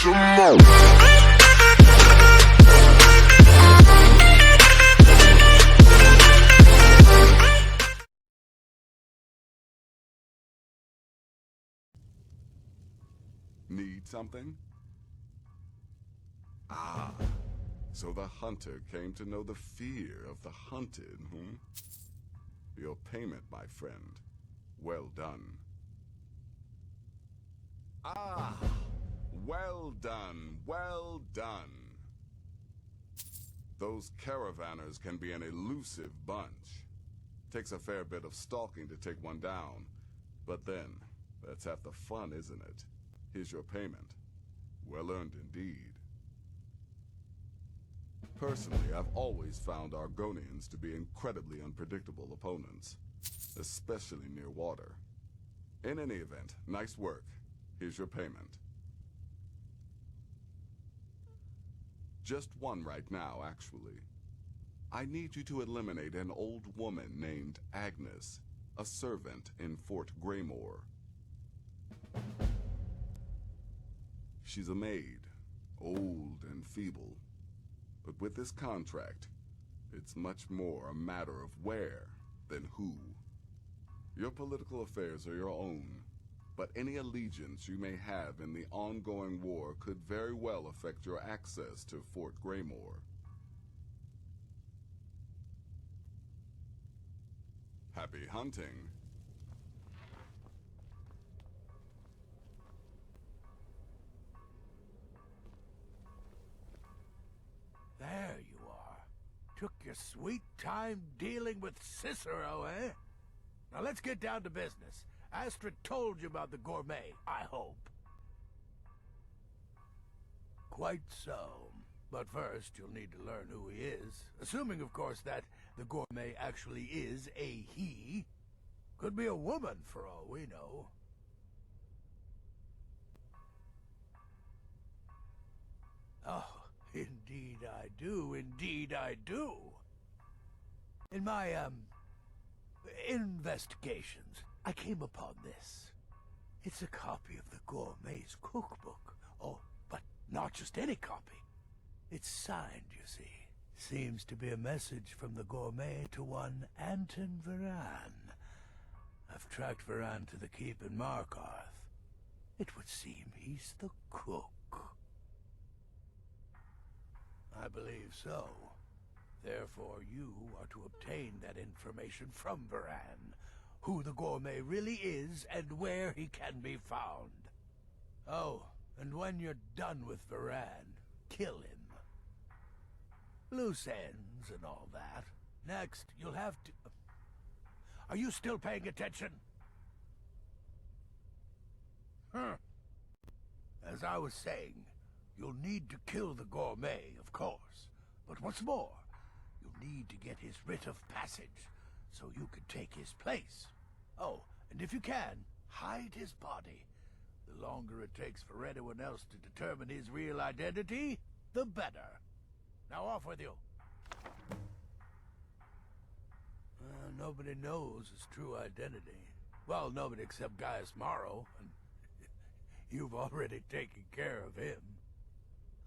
Need something? Ah, so the hunter came to know the fear of the hunted, hmm? Your payment, my friend. Well done. Ah, well done, well done. Those caravanners can be an elusive bunch. Takes a fair bit of stalking to take one down. But then, that's half the fun, isn't it? Here's your payment. Well earned indeed. Personally, I've always found Argonians to be incredibly unpredictable opponents, especially near water. In any event, nice work. Here's your payment. Just one right now, actually. I need you to eliminate an old woman named Agnes, a servant in Fort Greymore. She's a maid, old and feeble. But with this contract, it's much more a matter of where than who. Your political affairs are your own, but any allegiance you may have in the ongoing war could very well affect your access to Fort Greymore. Happy hunting. There you are. Took your sweet time dealing with Cicero, eh? Now let's get down to business. Astrid told you about the gourmet, I hope. Quite so. But first, you'll need to learn who he is. Assuming, of course, that the gourmet actually is a he. Could be a woman, for all we know. Oh, indeed I do, indeed I do. In my, investigations, I came upon this. It's a copy of the gourmet's cookbook. Oh, but not just any copy. It's signed, you see. Seems to be a message from the gourmet to one Anton Varan. I've tracked Varan to the keep in Markarth. It would seem he's the cook. I believe so. Therefore, you are to obtain that information from Varan, who the gourmet really is and where he can be found. Oh, and when you're done with Varan, kill him. Loose ends and all that. Next, you'll have to... Are you still paying attention? As I was saying, you'll need to kill the gourmet, of course. But what's more, you'll need to get his writ of passage, so you can take his place. Oh, and if you can, hide his body. The longer it takes for anyone else to determine his real identity, the better. Now off with you. Nobody knows his true identity. Well, nobody except Gaius Morrow, and you've already taken care of him.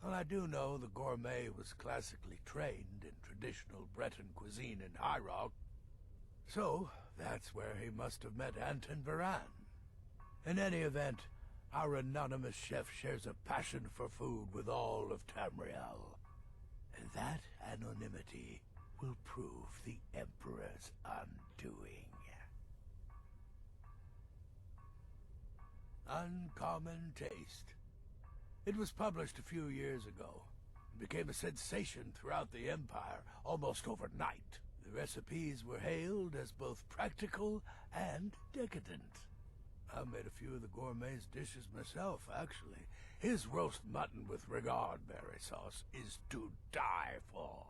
Well, I do know the gourmet was classically trained in traditional Breton cuisine in High Rock. So, that's where he must have met Anton Varan. In any event, our anonymous chef shares a passion for food with all of Tamriel. And that anonymity will prove the Emperor's undoing. Uncommon Taste. It was published a few years ago. It became a sensation throughout the Empire almost overnight. The recipes were hailed as both practical and decadent. I made a few of the gourmet's dishes myself, actually. His roast mutton with regard berry sauce is to die for.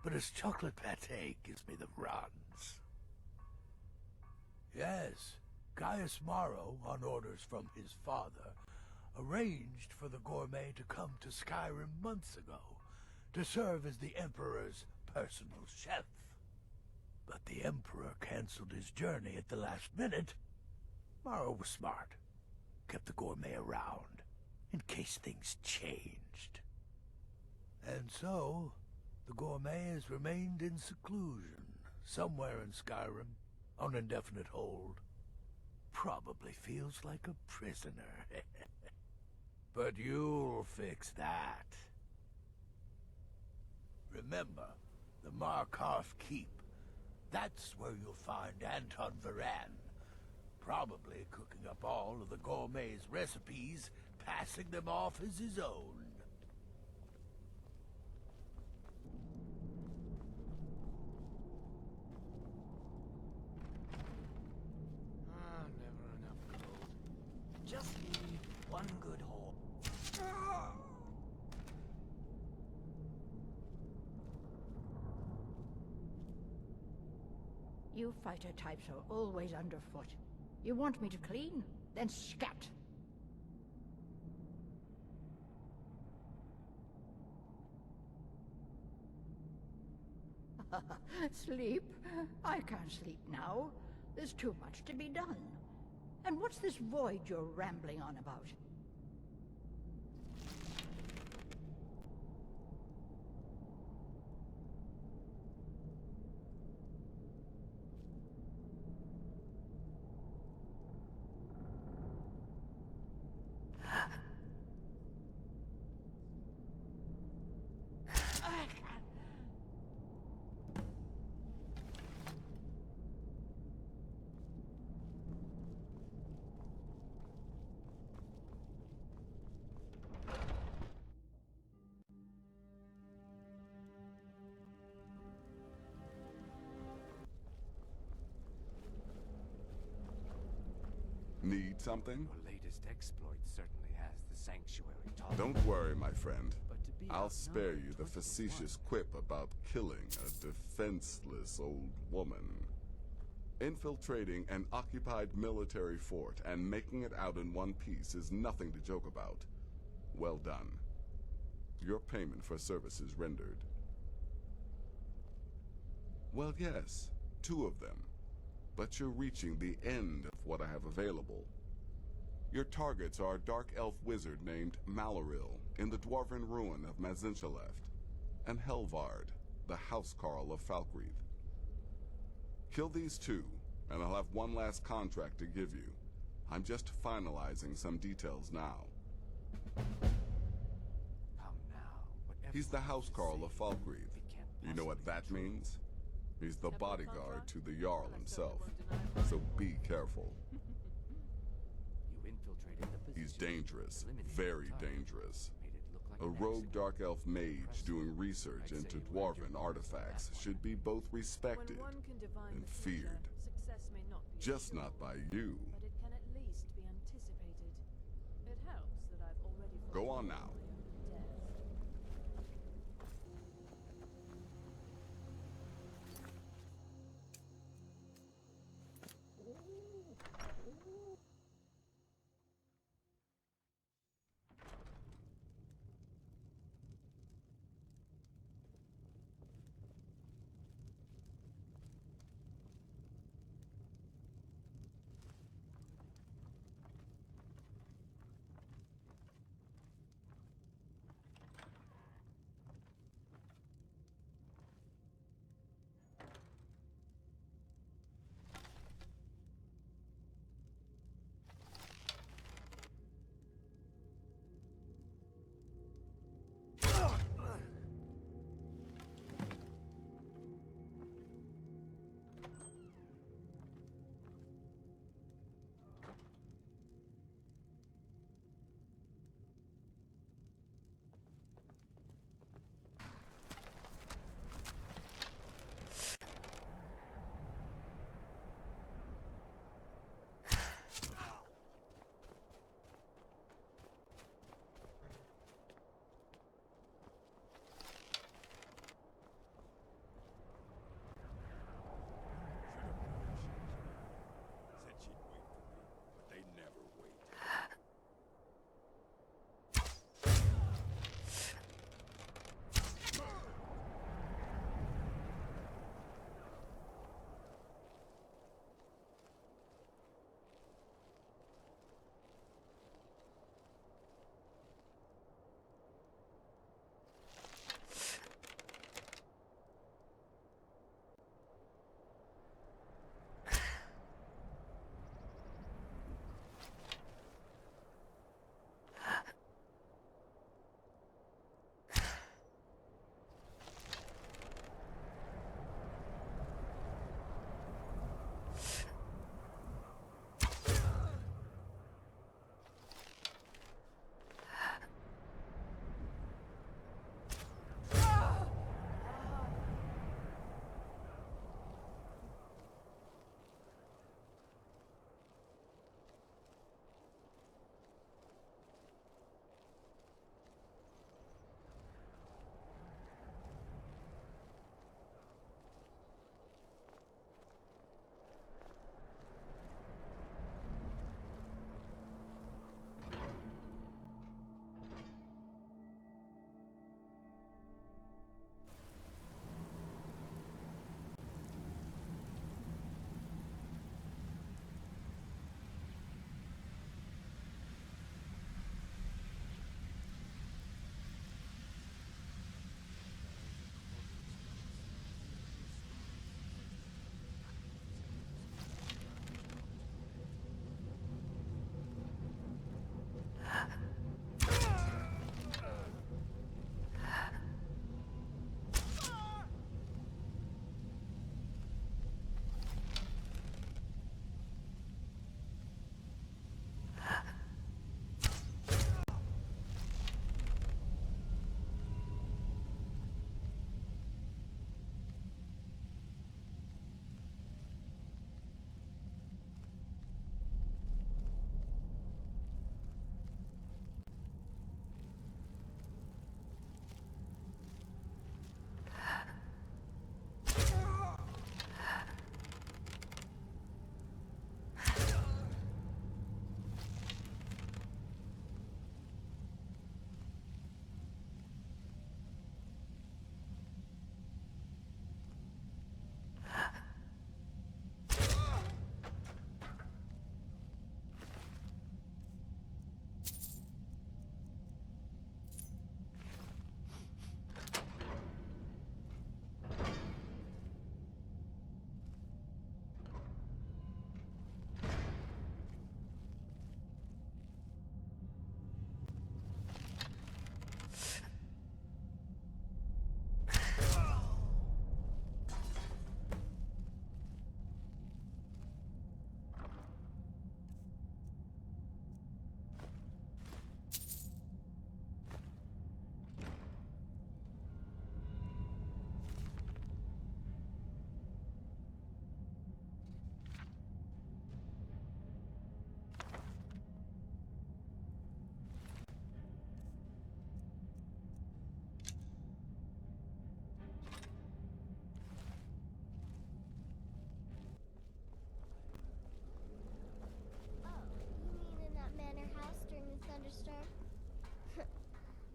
But his chocolate pâté gives me the runs. Yes, Gaius Morrow, on orders from his father, arranged for the gourmet to come to Skyrim months ago, to serve as the Emperor's personal chef. But the Emperor canceled his journey at the last minute. Morrow was smart. Kept the gourmet around. in case things changed. And so, the gourmet has remained in seclusion, somewhere in Skyrim, on indefinite hold. Probably feels like a prisoner. But you'll fix that. Remember, the Markarth Keep. That's where you'll find Anton Varan. Probably cooking up all of the gourmet's recipes, passing them off as his own. Never enough gold. Just need one good haul. You fighter types are always underfoot. You want me to clean? Then scat! Sleep? I can't sleep now. There's too much to be done. And what's this void you're rambling on about? Need something? Your latest exploit certainly has the sanctuary tall. Don't worry, my friend. But to be I'll spare you the 21. facetious quip about killing a defenseless old woman. Infiltrating an occupied military fort and making it out in one piece is nothing to joke about. Well done. Your payment for services rendered. Well, yes, 2 of them. But you're reaching the end of what I have available. Your targets are a dark elf wizard named Maloril in the dwarven ruin of Mazinchaleft, and Helvard, the housecarl of Falkreath. Kill these 2, and I'll have one last contract to give you. I'm just finalizing some details now. Come now. Whatever He's the you housecarl say, of Falkreath. it can't You know what possibly that be true. means? He's the Temple bodyguard contract? to the Jarl I himself. certainly won't deny So mine. be careful. You infiltrated the position. He's dangerous, eliminated very the target, dangerous. made it look like A an rogue accident. dark elf mage Impressive. doing research I'd into say you earned dwarven your bonus on artifacts that one. should be both respected When one can divine and the future, feared. success may not be Just assured, not by you. but it can at least be anticipated. It helps that I've already Go on foretold now. my own death.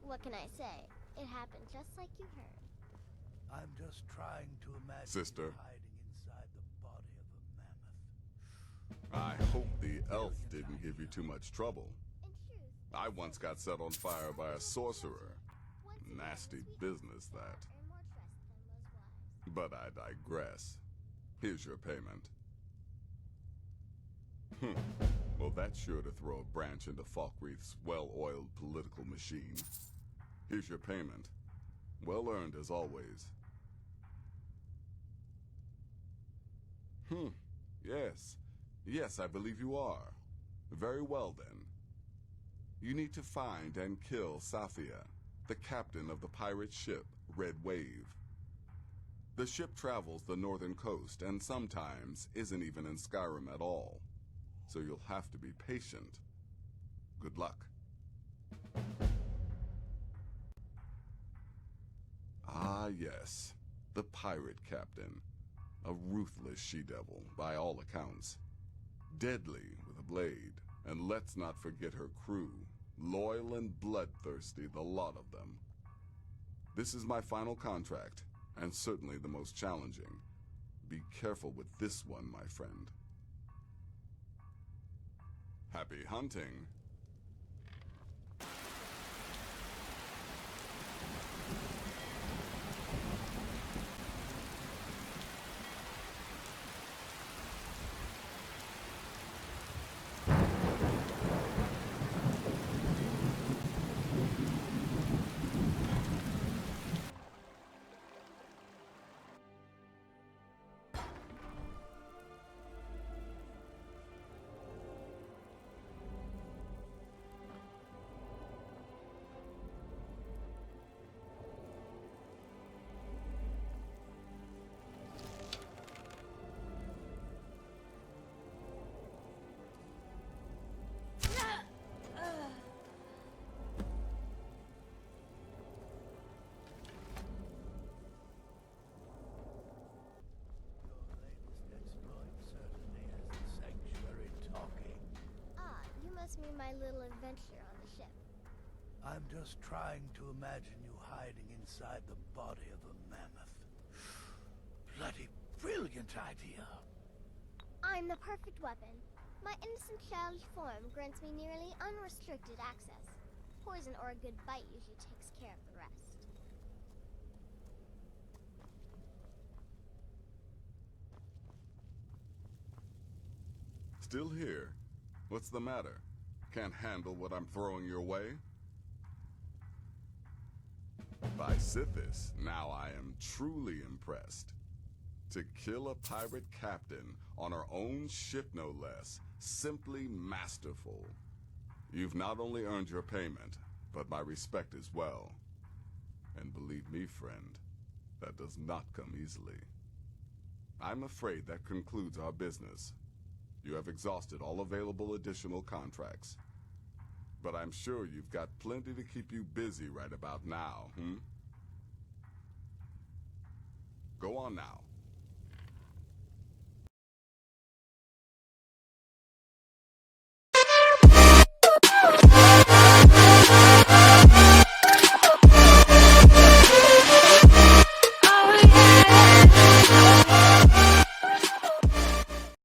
What can I say? It happened just like you heard. I'm just trying to imagine Sister. you hiding inside the body of a mammoth. I hope the elf didn't give you too much trouble. In truth, I once got set on fire by a sorcerer. once again, Nasty sweet business, hearts that. earn more trust than most wives. But I digress. Here's your payment. Well, that's sure to throw a branch into Falkreath's well-oiled political machine. Here's your payment. Well earned as always. Yes. Yes, I believe you are. Very well, then. You need to find and kill Safia, the captain of the pirate ship, Red Wave. The ship travels the northern coast and sometimes isn't even in Skyrim at all. So you'll have to be patient. Good luck. Ah, yes. The pirate captain. A ruthless she-devil, by all accounts. Deadly with a blade. And let's not forget her crew. Loyal and bloodthirsty, the lot of them. This is my final contract, and certainly the most challenging. Be careful with this one, my friend. Happy hunting. Your latest exploit certainly has the sanctuary talking. Ah, you must mean my little adventure on the ship. I'm just trying to imagine you hiding inside the body of a mammoth. Bloody brilliant idea. I'm the perfect weapon. My innocent childish form grants me nearly unrestricted access. Poison or a good bite usually takes care of the rest. Still here? What's the matter? Can't handle what I'm throwing your way? By Sithis, now I am truly impressed. To kill a pirate captain on our own ship, no less. Simply masterful. You've not only earned your payment, but my respect as well. And believe me, friend, that does not come easily. I'm afraid that concludes our business. You have exhausted all available additional contracts. But I'm sure you've got plenty to keep you busy right about now, Go on now.